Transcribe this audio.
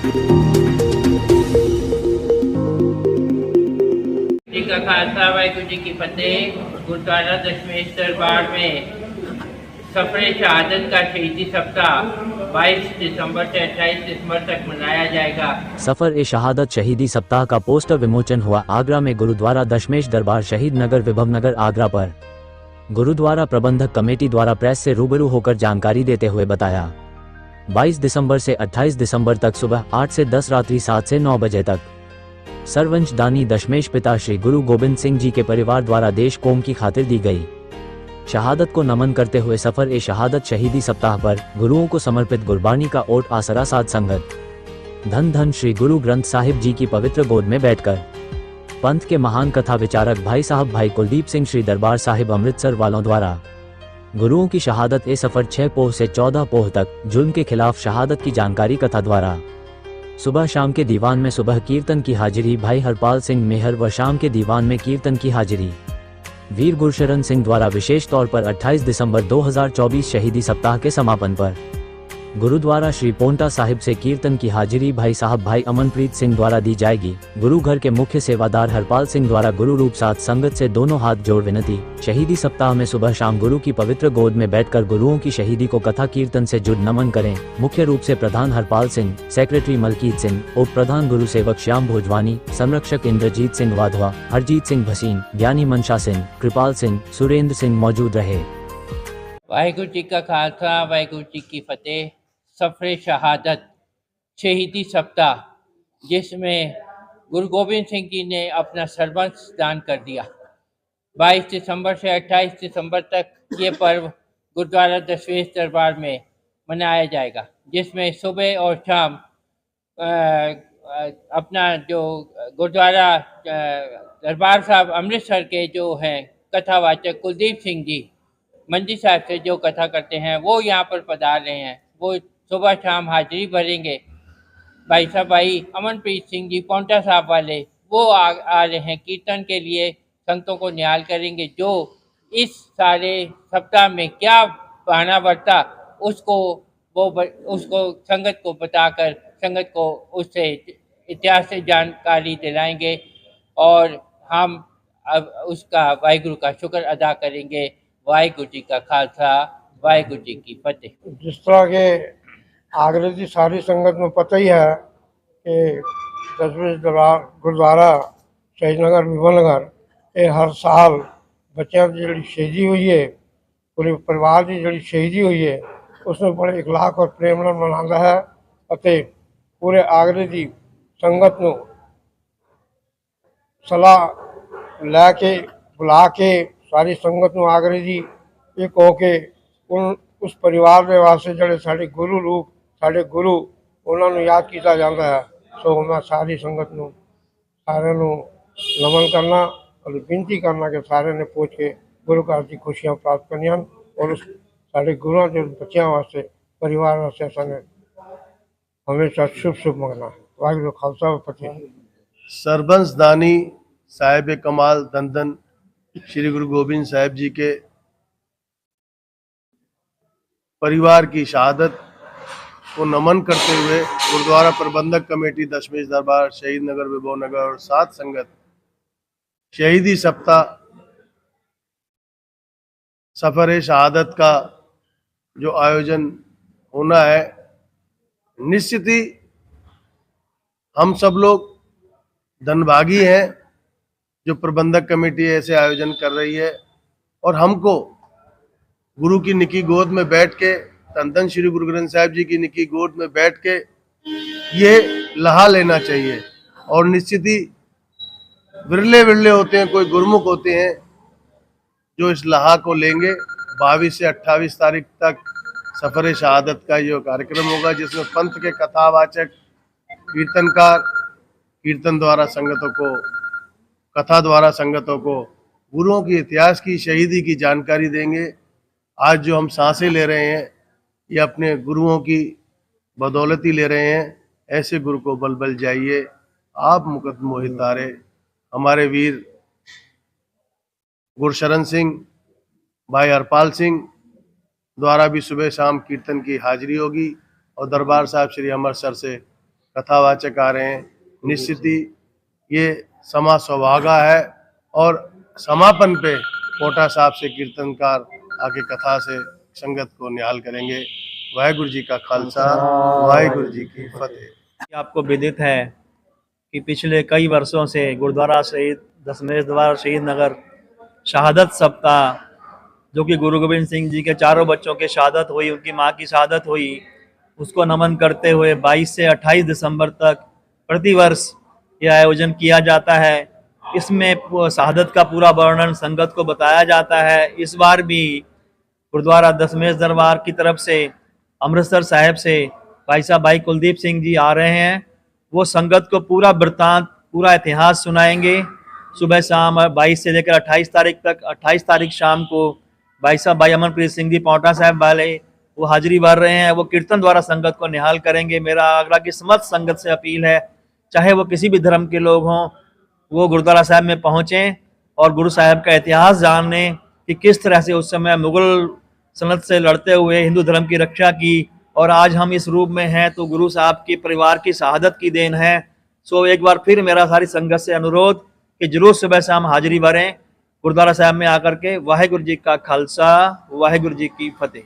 जी का खालसा वाहिगुरू जी की फतेह। गुरुद्वारा दशमेश दरबार में सफरे शहादत का शहीदी सप्ताह 22 दिसंबर से 28 दिसंबर तक मनाया जाएगा। सफर ए शहादत शहीदी सप्ताह का पोस्टर विमोचन हुआ आगरा में गुरुद्वारा दशमेश दरबार शहीद नगर विभव नगर आगरा पर। गुरुद्वारा प्रबंधक कमेटी द्वारा प्रेस से रूबरू होकर जानकारी देते हुए बताया 22 दिसंबर से 28 दिसंबर तक सुबह 8 से 10 रात्रि 7 से 9 बजे तक सर्वंश दानी दशमेश पिता श्री गुरु गोविंद सिंह जी के परिवार द्वारा देश कौम की खातिर दी गई शहादत को नमन करते हुए सफर ए शहादत शहीदी सप्ताह पर गुरुओं को समर्पित गुरबानी का ओट आसरा साध संगत धन धन श्री गुरु ग्रंथ साहिब जी की पवित्र गोद में बैठकर पंथ के महान कथा विचारक भाई साहब भाई कुलदीप सिंह श्री दरबार साहिब अमृतसर वालों द्वारा गुरुओं की शहादत ए सफर 6 पोह से 14 पोह तक जुल्म के खिलाफ शहादत की जानकारी कथा द्वारा सुबह शाम के दीवान में सुबह कीर्तन की हाजिरी भाई हरपाल सिंह मेहर व शाम के दीवान में कीर्तन की हाजिरी वीर गुरशरण सिंह द्वारा विशेष तौर पर 28 दिसंबर 2024 शहीदी सप्ताह के समापन पर गुरुद्वारा श्री पोंटा साहिब से कीर्तन की हाजिरी भाई साहब भाई अमनप्रीत सिंह द्वारा दी जाएगी। गुरु घर के मुख्य सेवादार हरपाल सिंह द्वारा गुरु रूप साथ संगत से दोनों हाथ जोड़ विनती। शहीदी सप्ताह में सुबह शाम गुरु की पवित्र गोद में बैठकर गुरुओं की शहीदी को कथा कीर्तन से जुड़ नमन करें। मुख्य रूप से प्रधान हरपाल सिंह, सेक्रेटरी मलकीत सिंह, उप प्रधान गुरु सेवक श्याम भोजवानी, संरक्षक इंद्रजीत सिंह वाधवा, हरजीत सिंह भसीन, ज्ञानी मनशा सिंह, कृपाल सिंह, सुरेंद्र सिंह मौजूद रहे। वाहिगुरू जी का खालसा वाहिगुरू जी की फतेह। सफरे शहादत शहीदी सप्ताह जिसमें गुरु गोविंद सिंह जी ने अपना सर्वस्व दान कर दिया। 22 दिसंबर से 28 दिसंबर तक ये पर्व गुरुद्वारा दशमेश दरबार में मनाया जाएगा, जिसमें सुबह और शाम अपना जो गुरुद्वारा दरबार साहब अमृतसर के जो हैं कथावाचक कुलदीप सिंह जी मंजी साहब से जो कथा करते हैं वो यहाँ पर पधार रहे हैं। वो सुबह शाम हाजिरी भरेंगे। भाई साहब भाई अमनप्रीत सिंह जी पौंटा साहब वाले वो आ रहे हैं कीर्तन के लिए, संतों को निहाल करेंगे। जो इस सारे सप्ताह में क्या बहाना बरता उसको संगत को बताकर संगत को उससे इतिहास से जानकारी दिलाएंगे और हम अब उसका वाहिगुरु का शुक्र अदा करेंगे। वाहिगुरू जी का खालसा वाहिगुरू जी की फतेह। जिस तरह के आगरे की सारी संगत में पता ही है कि दशमेश दरबार गुरुद्वारा शहीद नगर विमल नगर ये हर साल बच्चों की जी शहीदी हुई है, पूरे परिवार की जी शहीदी हुई है, उसमें बड़े इखलाक और प्रेम नाल मनाता है। पूरे आगरे की संगत को सलाह लैके बुला के सारी संगत में आगरे की एक होके उस परिवार के वास्ते जोड़े साढ़े गुरु रूप साढ़े गुरु उन्होंने याद किया जाता है। सो मैं सारी संगत को सारे नमन करना और विनती करना कि सारे ने पहुँच के गुरु घर की खुशियाँ प्राप्त करनिया और उस साढ़े गुरुओं के बच्चों वास्ते परिवार वास्ते संगे हमेशा शुभ शुभ मंगना। वाहिगुरू खालसा फतेह। सरबंस दानी साहिब कमाल धन धन श्री गुरु गोविंद साहिब जी के परिवार की शहादत को नमन करते हुए गुरुद्वारा प्रबंधक कमेटी दशमेश दरबार शहीद नगर विभव नगर और साथ संगत शहीदी सप्ताह सफर शहादत का जो आयोजन होना है, निश्चित ही हम सब लोग धनभागी हैं जो प्रबंधक कमेटी ऐसे आयोजन कर रही है और हमको गुरु की निकी गोद में बैठ के धन धन श्री गुरु ग्रंथ साहिब जी की निकी गोद में बैठ के ये लहा लेना चाहिए। और निश्चित ही विरले विरले होते हैं, कोई गुरमुख होते हैं जो इस लहा को लेंगे। 22 से 28 तारीख तक सफर शहादत का ये कार्यक्रम होगा, जिसमें पंथ के कथावाचक कीर्तनकार कीर्तन द्वारा संगतों को कथा द्वारा संगतों को गुरुओं की इतिहास की शहीदी की जानकारी देंगे। आज जो हम सांसें ले रहे हैं ये अपने गुरुओं की बदौलत ही ले रहे हैं। ऐसे गुरु को बल बल जाइए, आप मुकद मोहित तारे। हमारे वीर गुरशरण सिंह भाई हरपाल सिंह द्वारा भी सुबह शाम कीर्तन की हाजिरी होगी और दरबार साहब श्री अमृतसर से कथावाचक आ रहे हैं। निश्चित ही ये समा सौभागा है और समापन पे कोटा साहब से कीर्तनकार आके कथा से संगत को निहाल करेंगे। वाहेगुरु जी का खालसा, वाहेगुरु जी की फतेह। आपको विदित है कि पिछले कई वर्षों से गुरुद्वारा शहीद दशमेश द्वार शहीद नगर शहादत सप्ताह, जो कि गुरु गोविंद सिंह जी के चारों बच्चों की शहादत हुई, उनकी मां की शहादत हुई, उसको नमन करते हुए 22 से 28 दिसंबर तक प्रतिवर्ष यह आयोजन किया जाता है। इसमें शहादत का पूरा वर्णन संगत को बताया जाता है। इस बार भी गुरुद्वारा दशमेश दरबार की तरफ से अमृतसर साहिब से भाई साहब भाई कुलदीप सिंह जी आ रहे हैं। वो संगत को पूरा वृत्तांत, पूरा इतिहास सुनाएंगे। सुबह शाम 22 से लेकर 28 तारीख तक, 28 तारीख शाम को भाई साहब भाई अमनप्रीत सिंह जी पांवटा साहब वाले वो हाजिरी भर रहे हैं। वो कीर्तन द्वारा संगत को निहाल करेंगे। मेरा आगरा की समस्त संगत से अपील है, चाहे वो किसी भी धर्म के लोग हों, वो गुरुद्वारा साहब में पहुँचें और गुरु साहब का इतिहास जानें कि किस तरह से उस समय मुगल सल्तनत से लड़ते हुए हिंदू धर्म की रक्षा की और आज हम इस रूप में हैं तो गुरु साहब के परिवार की शहादत की देन है। सो एक बार फिर मेरा सारी संगत से अनुरोध कि जरूर सुबह शाम हाजिरी भरें गुरुद्वारा साहब में आकर के। वाहेगुरु जी का खालसा, वाहेगुरु जी की फतेह।